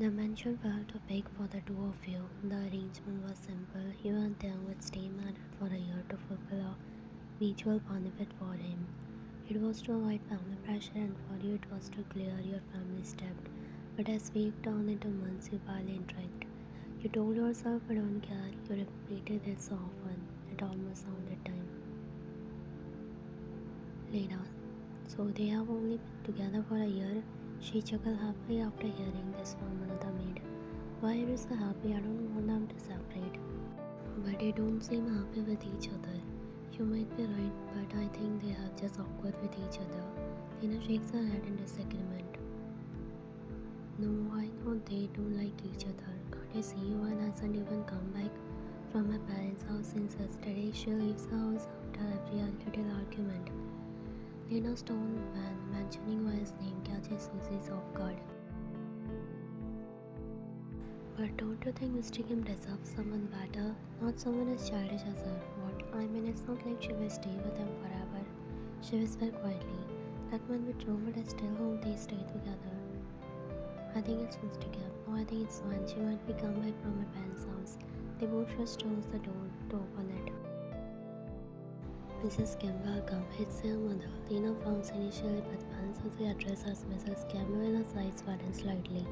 The mansion felt too big for the two of you. The arrangement was simple. You and Taehyung would stay married for a year to fulfill a mutual benefit for him. It was to avoid family pressure and for you it was to clear your family's debt. But as weeks turned into months, you barely interact. You told yourself I don't care. You repeated it so often. It almost sounded time. Lina. So they have only been together for a year? She chuckled happily after hearing this from another maid. Why are you so happy? I don't want them to separate. But they don't seem happy with each other. You might be right, but I think they are just awkward with each other. Lina shakes her head in disagreement. No, I know they don't like each other. Can't you see one hasn't even come back from her parents' house since yesterday? She leaves the house after every little argument. Lina's tone when mentioning his name catches Susie's off guard. But don't you think Mr. Kim deserves someone better? Not someone as childish as her. What? I mean, it's not like she will stay with him forever. She whispered quietly. That might be true, but I still hope they stay together. I think it's Mr. Kim. No, I think it's when she might be come back from her parents' house. They both just close the door to open it. Mrs. Kim, welcome. It's your mother. Lina frowns initially, but when Susie addresses Mrs. Kim, Lina's eyes widen slightly.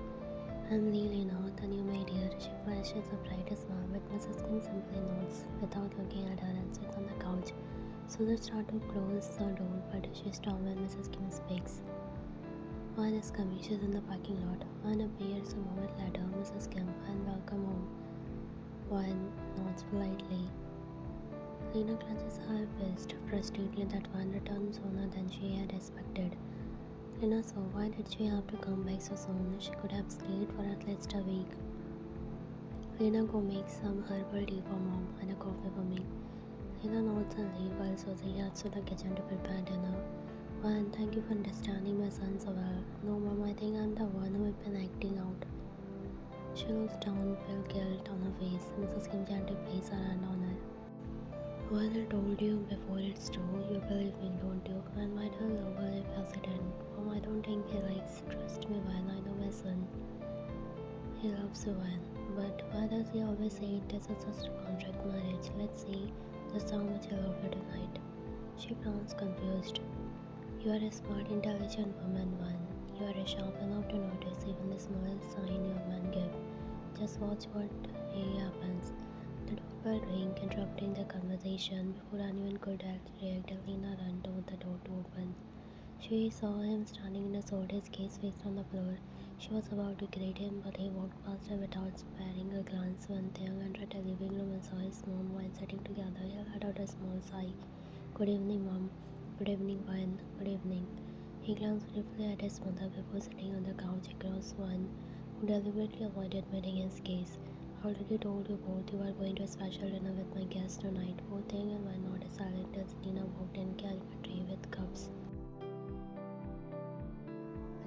I'm Lina, the new maid here. She flashes a bright smile, but Mrs. Kim simply nods without looking at her and sits on the couch. Susie starts to close the door, but she stops when Mrs. Kim speaks. One is coming. She's in the parking lot. One appears a moment later. Mrs. Kim, and welcome home. One nods politely. Lina clenches her fist frustratingly that one returned sooner than she had expected. Lina saw why did she have to come back so soon? She could have stayed for at least a week. Lina, go make some herbal tea for mom and a coffee for me. Lina nods and leaves while Susie heads to the kitchen to prepare dinner. One, thank you for understanding my son so well. No, mom, I think I'm the one who has been acting out. She looks down, feel guilt on her face. Mrs. Kim gently places her hand on her. Well, I told you before it's true. You believe me, don't you? And why do you overly hesitant? Mom, I don't think he likes. Trust me, Van. I know my son. He loves you, Van. But why does he always say it is just a contract marriage? Let's see just how much he loves you tonight. She frowns confused. You are a smart, intelligent woman, Van. You are sharp enough to notice even the smallest sign your man gives. Just watch what happens. The doorbell rang, interrupting the conversation. Before anyone could react, Lina ran toward the door to open. She saw him standing in a sorted case faced on the floor. She was about to greet him, but he walked past her without sparing a glance. When Taehyung entered the living room and saw his mom and sitting together, he let out a small sigh. Good evening, Mom. Good evening, Van. Good evening. He glanced briefly at his mother before sitting on the couch across one who deliberately avoided meeting his gaze. I already told you both you are going to a special dinner with my guests tonight. Both Taehyung and Van nodded silent as Lina walked in carrying a tray with cups.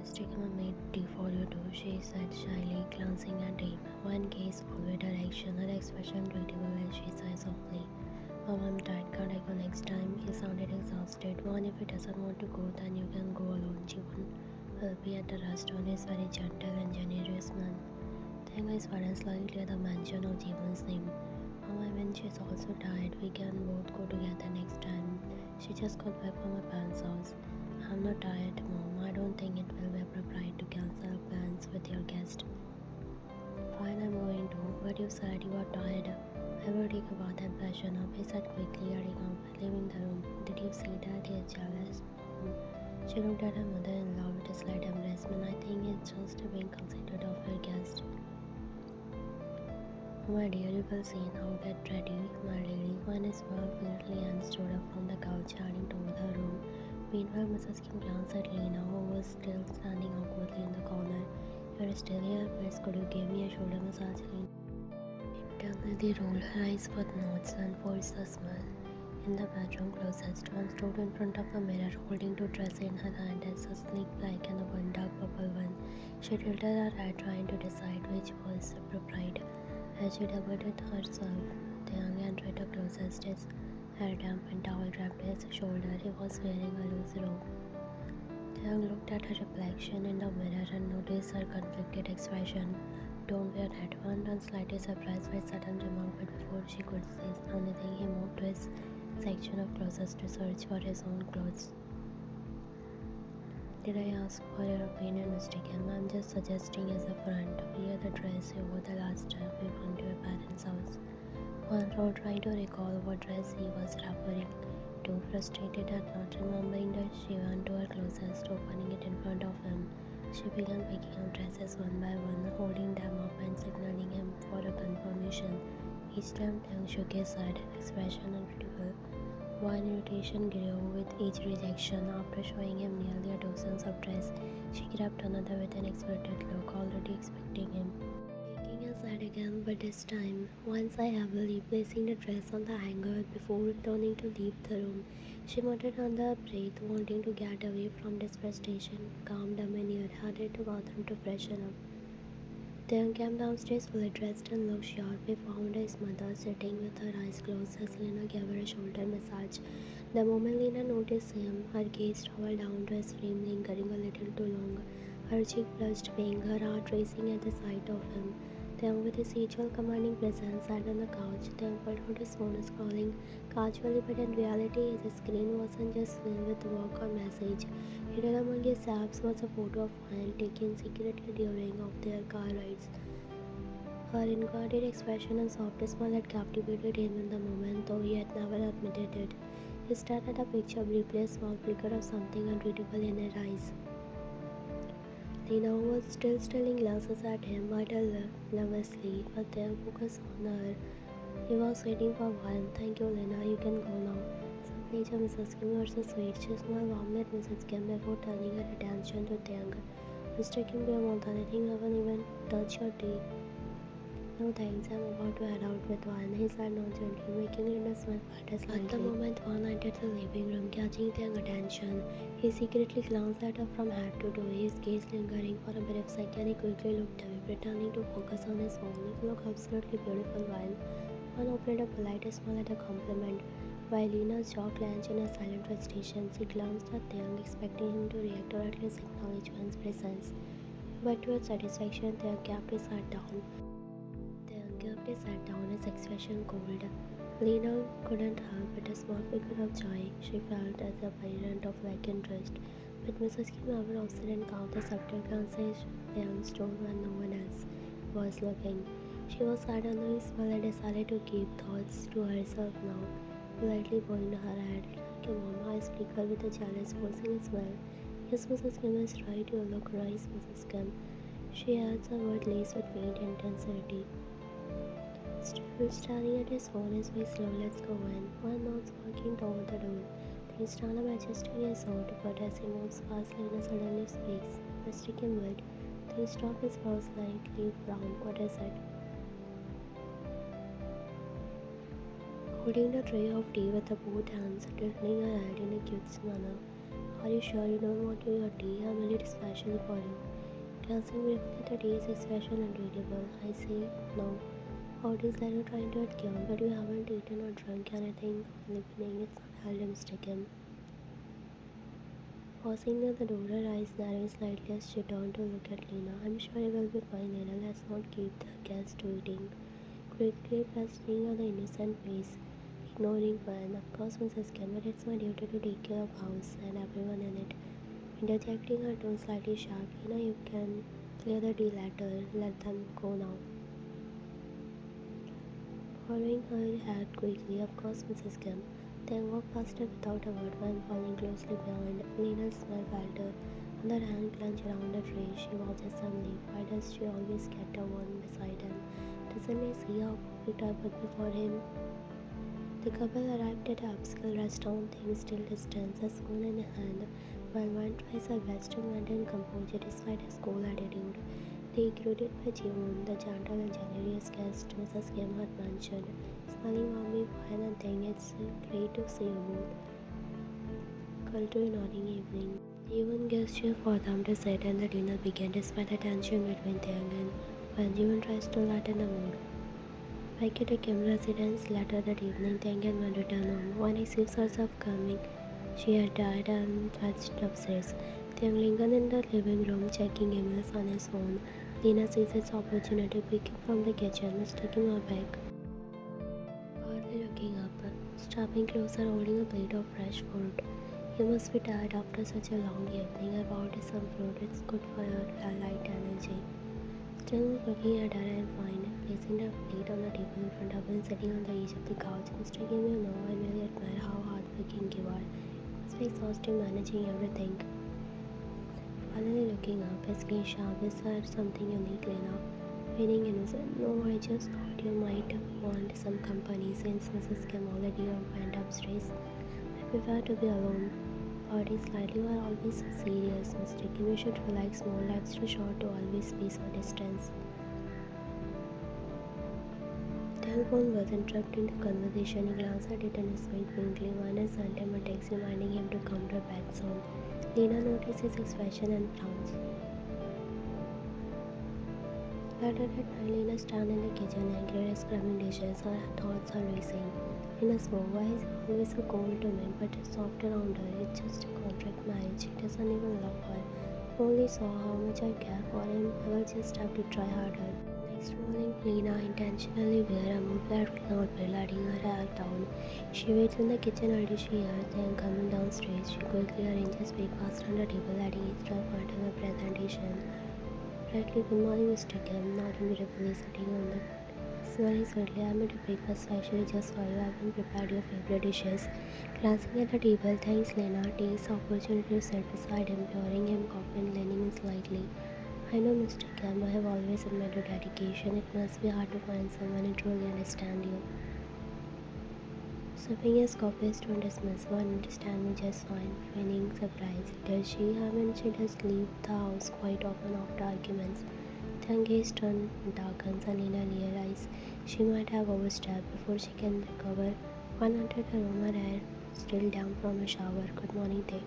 Mr. Kim made tea for you too, she said shyly, glancing at him. One gaze followed her action, her expression readable as she sighed softly. Mom, I'm tired, can't I go next time? He sounded exhausted. One, if he doesn't want to go, then you can go alone. Jiwon will be at the restaurant. He's very gentle and generous man. Taehyung is suddenly slightly at the mention of Jiwon's name. Mom, I mean she's also tired. We can both go together next time. She just got back from her parents' house. I'm not tired, Mom. I don't think it will be appropriate to cancel plans with your guest. Fine, I'm going to. But you said you are tired. I will take a bath and freshen up, he said quickly, hurrying out, leaving the room. Did you see that? He is jealous. She looked at her mother-in-law with a slight embarrassment. I think it's just being considerate of her guest. My dear, you will see now. Get ready, my lady. One smiled faintly and stood up from the couch, heading toward her room. Meanwhile, Mrs. Kim glanced at Lina, who was still standing awkwardly in the corner. You're still here, please. Could you give me a shoulder massage, Lina? Internally rolled her eyes with nods and forced a smile. In the bedroom closest, one stood in front of a mirror, holding two dresses in her hand as a sleek black and one dark purple one. She tilted her head, trying to decide which was appropriate. As she debated herself, the young entered the closest, his hair damp and towel wrapped his shoulder. He was wearing a loose robe. Taehyung looked at her reflection in the mirror and noticed her conflicted expression. Don't wear that one, and slightly surprised by sudden remark, but before she could say anything, he moved to his section of clothes to search for his own clothes. Did I ask for your opinion, Mr. Kim? I'm just suggesting as a friend. Wear the dress you wore the last time we went to your parents' house. While trying to recall what dress he was referring to, frustrated at not remembering that, she went to her closest, opening it in front of him. She began picking up dresses one by one, holding them up and signaling him for a confirmation. Each time Taehyung shook his head, expression uncritical. One irritation grew with each rejection. After showing him nearly a dozen of dress, she grabbed another with an expectant look, already expecting him. Shaking his head again, but this time, one sigh heavily, placing the dress on the hanger before turning to leave the room. She muttered under her breath, wanting to get away from this frustration. Calmed down and headed to the bathroom to freshen up. Taehyung came downstairs fully dressed and looked sharp. He found his mother sitting with her eyes closed as Lina gave her a shoulder massage. The moment Lina noticed him, her gaze traveled down to his frame, lingering a little too long. Her cheek flushed pink, her heart racing at the sight of him. Taehyung, with his usual commanding presence, sat on the couch. Taehyung pulled out his phone, scrolling casually, but in reality, his screen wasn't just filled with work or message. Hidden among his apps was a photo of Anne taken secretly during of their car rides. Her inguarded expression and soft smile had captivated him in the moment, though he had never admitted it. He stared at the picture briefly, a small flicker of something unreadable in her eyes. Lina, who was still stealing glances at him, muttered nervously, but then focused on her. He was waiting for one. Thank you, Lina. You can go now. Pleasure, Mrs. Kim, you are so sweet. She smiled warmly at Mrs. Kim before turning her attention to Taehyung. Mr. Kim, do you want anything? I haven't even touched your tea. No thanks, I'm about to head out with one. He said nonchalantly, making Lina smile slightly. At the moment Juan entered the living room, catching Taehyung's attention, he secretly glanced at her from head to toe, his gaze lingering for a brief second. He quickly looked away, pretending to focus on his phone. You look absolutely beautiful, while Juan offered a polite smile at a compliment. While Lina's jaw clenched in a silent frustration, she glanced at Taehyung, expecting him to react or at least acknowledge Juan's presence. But to her satisfaction, Taehyung kept his head down. His expression cold. Lina couldn't help but a small figure of joy she felt as a parent of like interest. But Mrs. Kim never observed and caught the subtle glances Taehyung stole when no one else was looking. She was suddenly small and decided to keep thoughts to herself now. Politely bowing her head, like a mom, eyes flickered with a jealous, forcing a smile. Yes, Mrs. Kim is right. You look nice, Mrs. Kim. She adds a word laced with faint intensity. Still staring at his phone as we slow, let's go in. One nods walking toward the door. He stand up adjusting his sword, but as he moves past, Lina suddenly speaks. Mr. Kim, wait. He stopped his brows slightly frowned. What is it? Holding the tray of tea with the both hands, tilting her head in a cute manner. Are you sure you don't want your tea? I made it specially for you. Glancing briefly at the tea's expression unreadable, I say, no. How is that you're trying to get on, but you haven't eaten or drunk anything all evening? It's not held, Mr. Kim. Pausing near the door, her eyes narrowing slightly as she turned to look at Lina. I'm sure you will be fine, Lina. Let's not keep the guest waiting. Quickly pressing on the innocent face, ignoring Van. Of course, Mrs. Kim, but it's my duty to take care of house and everyone in it. Interjecting her tone slightly sharp, Lina, you can clear the tea later. Let them go now. Following her head quickly, of course, Mrs. Kim. Then walked past her without a word while following closely behind. Lina's smile faltered. On her hand clenched around the tray, she watches them leave. Why does she always get the one beside him? Doesn't he see how perfect I put before him? The couple arrived at an upscale restaurant, things still distance, a spoon in hand, while one tries her best to maintain composure despite his cool attitude. They greeted by Jiwon, the gentle and generous guest Mrs. Kim had mentioned, smiling warmly while and saying it's great to see you both. Culture nodding evening. Jiwon gestured for them to sit and the dinner began despite the tension between Taehyung and when Jiwon tries to lighten the mood. Back at the Kim residence later that evening, Taehyung went to return home. When he sees herself coming, she had died and fetched upstairs. Taehyung lingers in the living room, checking emails on his phone. Lina sees its opportunity, peeking from the kitchen, mistaking her bag. Barely looking up, stepping closer, holding a plate of fresh fruit. You must be tired after such a long evening. I bought you some fruit. It's good for your light energy. Still looking at her, I'm fine. Placing the plate on the table in front of him, sitting on the edge of the couch. Mr. Kim, you know, I really admire how hardworking you are. It must be exhausting managing everything. Finally looking up, his gaze sharp. Is there something you need, Lina? Feeling innocent. No, I just thought you might want some company since Mrs. Kim already went upstairs. I prefer to be alone. Body slightly, you are always so serious, Mr. Kim. You should relax more. Life's too short to always be so distance. The phone was interrupting the conversation. He glanced at it and smiled faintly. Vanna sent him a text reminding him to come to bed soon. Lina noticed his expression and frowns. Later that night, Lina stands in the kitchen, angry at scrubbing dishes. Her thoughts are racing. Lina spoke. Why is he always so cold to me, but soft around her? It's just a contract marriage. He doesn't even love her. Only saw how much I care for him. I will just have to try harder. Next morning, Lina intentionally wears a mood-flattering outfit, letting her hair down. She waits in the kitchen until she hears them coming downstairs. She quickly arranges breakfast on the table, adding extra fun to the presentation. Brightly, good morning, Mr. Kim, nodding beautifully, sitting on the smiling sweetly. I made a breakfast actually just for you. I haven't prepared your favorite dishes. Glancing at the table, thanks, Lina. Takes the opportunity to sit beside him, pouring him coffee and leaning in slightly. I know, Mr. Kim, I have always admired your dedication. It must be hard to find someone who truly understands you. Sipping his coffee is to dismiss one understand me just fine, feeling surprised. Does she? Haven't she just leave the house quite often after arguments? Then gaze turned darkens and Lina realizes she might have overstepped before she can recover. One entered the room, her hair still down from a shower. Good morning, Tae.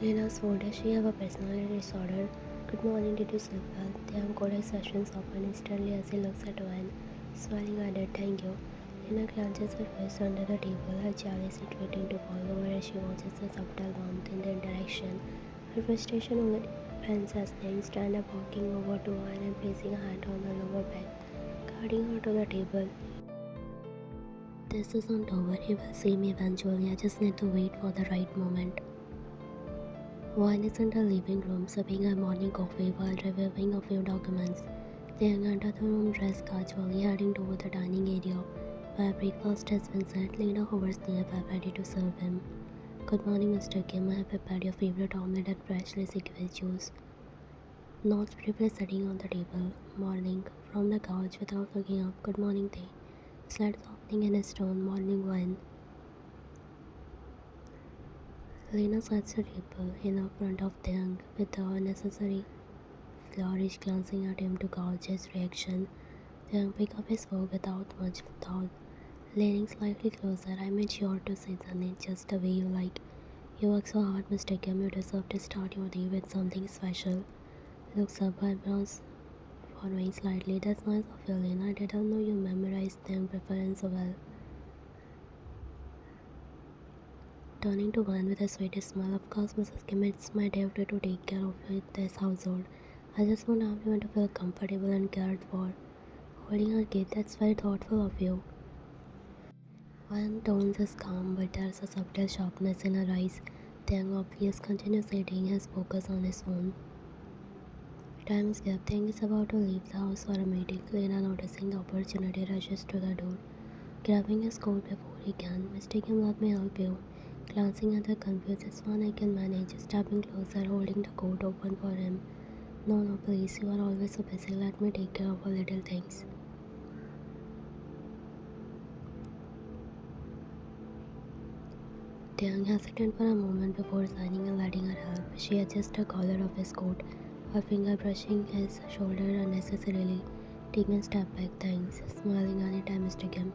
Lina swore, does she have a personality disorder? Good morning, did you sleep well? Taehyung cold expressions soften instantly as he looks at Van. Smiling added, thank you. Lina clenches her fist under the table, her jealousy waiting to fall over as she watches the subtle warmth in the interaction. Her frustration only ends as they stand up walking over to Van and placing a hand on her lower back, guiding her to the table. This isn't over. He will see me eventually. I just need to wait for the right moment. Van is in the living room, sipping her morning coffee while reviewing a few documents. Taehyung entered the room dressed casually, heading toward the dining area, where breakfast has been set. Lina hovers nearby, ready to serve him. Good morning, Mr. Kim. I have prepared your favorite omelette and freshly squeezed juice. Nods briefly sitting on the table. Morning. From the couch without looking up. Good morning, Tae. Slight softening in his tone. Morning wine. Lina sets the table in front of Taehyung with the unnecessary flourish, glancing at him to gauge his reaction. Taehyung picked up his fork without much thought. Leaning slightly closer, I made sure to season it just the way you like. You work so hard, Mr. Kim. You deserve to start your day with something special. Looks up, eyebrows furrowing slightly. That's nice of you, Lina. I didn't know you memorized them preference so well. Turning to Van with a sweet smile, of course, Mrs. Kim, it's my duty to take care of this household. I just want everyone to feel comfortable and cared for. Holding her kid, that's very thoughtful of you. Van tones is calm, but there's a subtle sharpness in her eyes. Taehyung obviously continues eating his focus on his phone. Time is gap. Taehyung is about to leave the house for a meeting. Lina, noticing the opportunity, rushes to the door, grabbing his coat before he can. Mr. Kim, let me help you. Glancing at the confused, it's one I can manage. Stepping closer, holding the coat open for him. No, please. You are always so busy. Let me take care of all little things. Taehyung hesitated for a moment before signing and letting her help. She adjusts the collar of his coat, her finger brushing his shoulder unnecessarily, taking a step back. Thanks. Smiling anytime, Mr. Kim.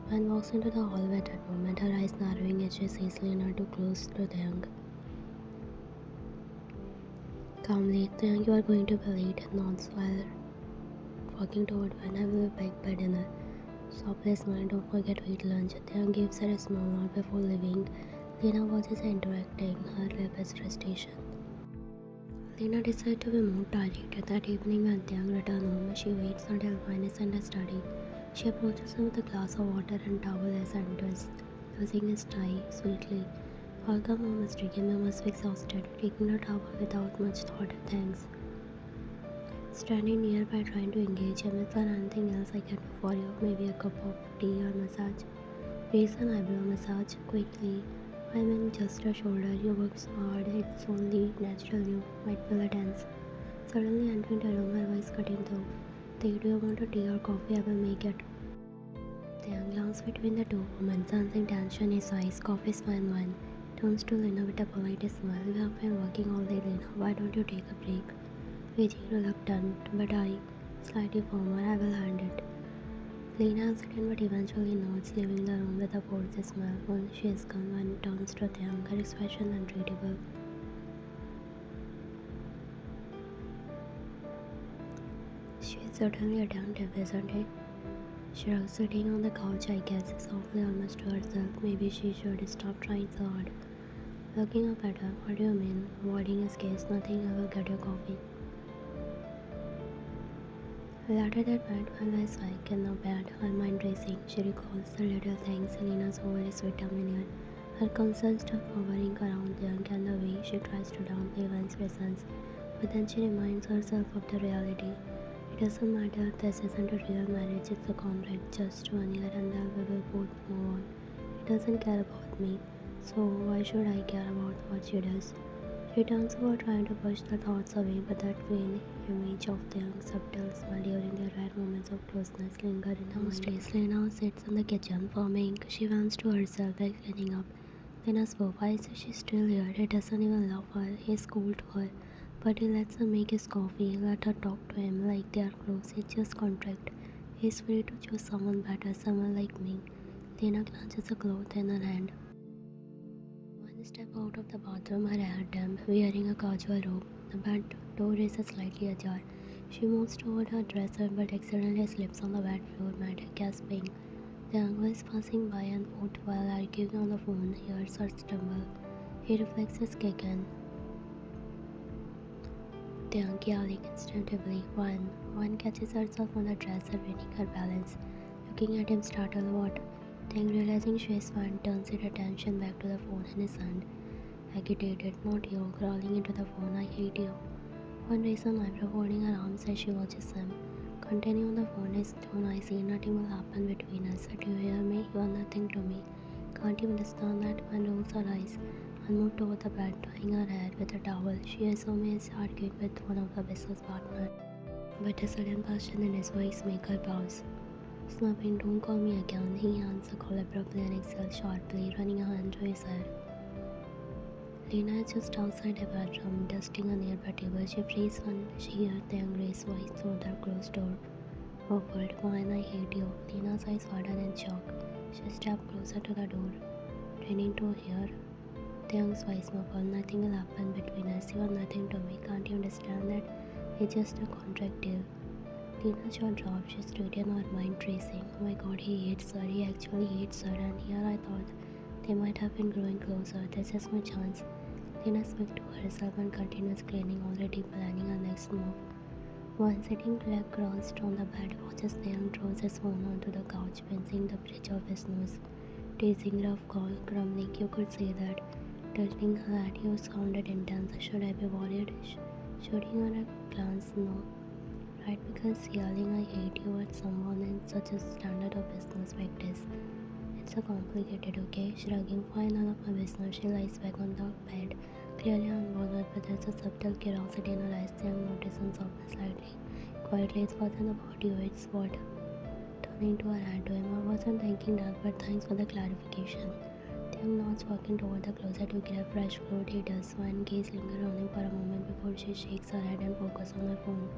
Van walks into the hallway at that moment, her eyes narrowing as she sees Lina too close to Taehyung. Calmly, Taehyung, you are going to be late. Nods while walking toward Van. I will be back by dinner. Softly smiling, don't forget to eat lunch. Taehyung gives her a small nod before leaving. Lina watches her interacting, her lip as frustration. Lina decides to be more direct. That evening when Taehyung returns home, she waits until wine is under study. She approaches him with a glass of water and towel as enters, using his tie sweetly. Although mom is drinking, mom must be exhausted, taking the towel without much thought. Thanks. Standing nearby trying to engage him, is there anything else I can do for you? Maybe a cup of tea or massage? Raise an eyebrow massage quickly. I mean, just a shoulder. You work so hard, it's only natural you might feel a tense. Suddenly entering the room, her voice cutting through. Do you want a tea or coffee? I will make it. Taehyung glanced between the two women, sensing tension in his eyes. Coffee is fine wine. Turns to Lina with a polite smile. We have been working all day, Lina. Why don't you take a break? Fidging reluctant, but I, slightly firmer, I will hand it. Lina hesitates but eventually nods, leaving the room with a forced smile. Once she is gone, one turns to Taehyung, her expression unreadable. She is certainly attentive, isn't it? Shrugs, sitting on the couch, I guess, softly almost to herself. Maybe she should stop trying so hard. Looking up at her, what do you mean? Avoiding his gaze, nothing, I will get you coffee. Later that night, while I swag in the bed, her mind racing, she recalls the little things Lina's overly sweet demeanor, her constant stuff hovering around Taehyung and the way she tries to downplay one's presence, but then she reminds herself of the reality. It doesn't matter, this isn't a real marriage, it's a contract, just 1 year and then we will both move on. He doesn't care about me, so why should I care about what she does? She turns over trying to push the thoughts away, but that faint image of the young subtle smile during their rare moments of closeness linger in her mind. Lina sits in the kitchen, forming. She wants to herself while cleaning up. Lina spoke. Why is she still here? He doesn't even love her. He's cool to her. But he lets her make his coffee, let her talk to him like they are close. It's just contract. He's free to choose someone better, someone like me. Lina clutches a cloth in her hand. One step out of the bathroom, her hair damp, wearing a casual robe. The bed door is slightly ajar. She moves toward her dresser but accidentally slips on the wet floor mat, gasping. The uncle is passing by on foot while arguing on the phone, hears her stumble. He reflexes kick in. Taehyung yelling instinctively. One catches herself on the dresser, winning her balance. Looking at him startled, what? Taehyung, realizing she is fine, turns his attention back to the phone in his hand. Agitated, not you, crawling into the phone, I hate you. One reason eyebrow holding her arms as she watches him. Continuing on the phone, his tone, I see nothing will happen between us. Do you hear me? You are nothing to me. Can't you understand that? One rolls her eyes and moved toward the bed, tying her hair with a towel. She assumes he is arguing with one of her business partners. But a sudden passion in his voice makes her pause. Snapping, don't call me again. He hands the call abruptly and exhales sharply, running a hand through his hair. Lina is just outside her bedroom, dusting a nearby table. She frees when she hears Taehyung raise voice through the closed door. Awkward, wine, I hate you. Lina's eyes widen in shock. She steps closer to the door, training to hear Taehyung's voice muffled. Nothing will happen between us. You are nothing to me. Can't you understand that? It's just a contract deal. Lina's jaw dropped. She straightened, her mind tracing. Oh my god, he hates her. He actually hates her. And here I thought they might have been growing closer. This is my chance. Lina speaks to herself and continues cleaning, already planning her next move. One sitting leg crossed on the bed watches Taehyung throws his phone onto the couch, pincing the bridge of his nose. Teasing rough call, grumbling, you could say that. Tilting her head, you sounded intense. Should I be worried? Shooting her a glance, no. Right, because yelling I hate you at someone is such a standard of business practice. It's so complicated, okay? Shrugging, fine, none of my business. She lies back on the bed, clearly unbothered, but there's a subtle curiosity in her eyes. Taehyung notices softens slightly. Quietly, it wasn't about you, it's what. Turning to her hand to him, I wasn't thinking that, but thanks for the clarification. Taehyung nods, walking toward the closet to grab fresh fruit. He does. One gaze lingers on him for a moment before she shakes her head and focuses on her phone.